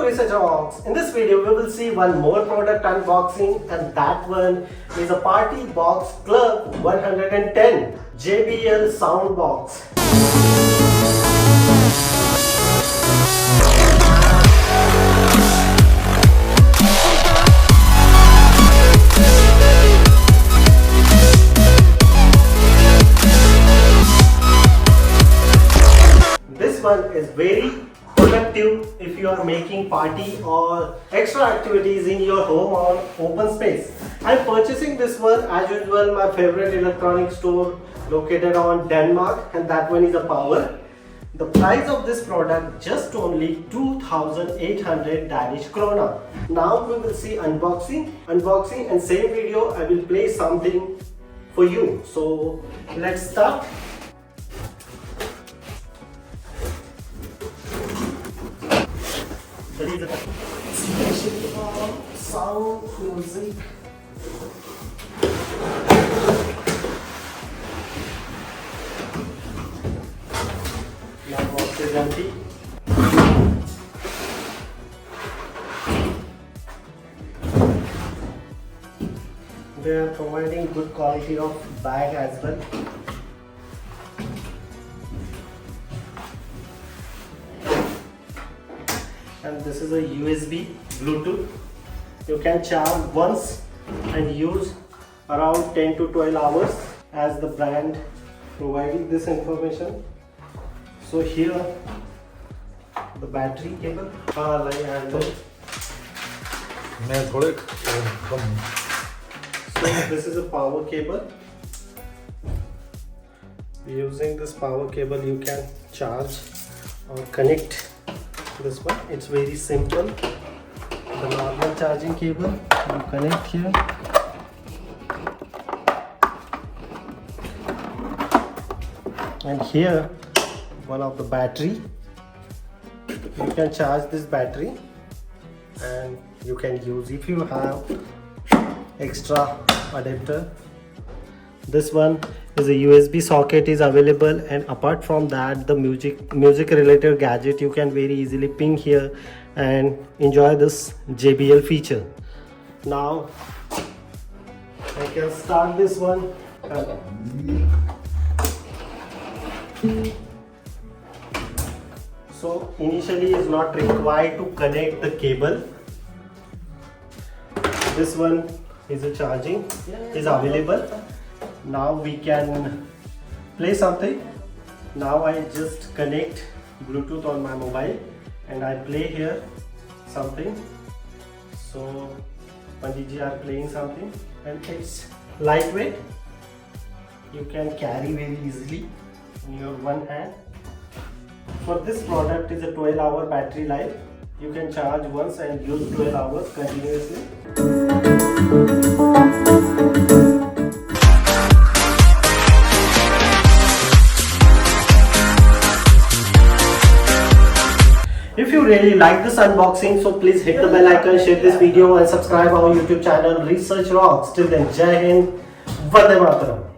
to Research Rocks. In this video, we will see one more product unboxing, and that one is a Party Box Club 110 JBL sound box. This one is very productive if you are making party or extra activities in your home or open space. I am purchasing this one as usual my favorite electronic store located on Denmark, and that one is a Power. The price of this product just only 2,800 Danish krona. Now we will see unboxing and same video I will play something for you. So let's start. There is a special sound music. Now box is empty. They are providing good quality of bag as well. And this is a USB Bluetooth. You can charge once and use around 10 to 12 hours as the brand providing this information. So here the battery cable. So this is a power cable. Using this power cable you can charge or connect this one. It's very simple. The normal charging cable you connect here, and here one of the battery. You can charge this battery and you can use if you have extra adapter. This one is a USB socket is available, and apart from that the music related gadget you can very easily ping here and enjoy this JBL feature. Now I can start this one. So initially is not required to connect the cable. This one is a charging is available. Now we can play something. Now I just connect Bluetooth on my mobile and I play here something. So Panditji are playing something, and it's lightweight. You can carry very easily in your one hand. For this product is a 12-hour battery life. You can charge once and use 12 hours continuously. If you really like this unboxing, so please hit the bell icon, share this video and subscribe our YouTube channel Research Rocks. Till then, Jai Hind, Vande Mataram.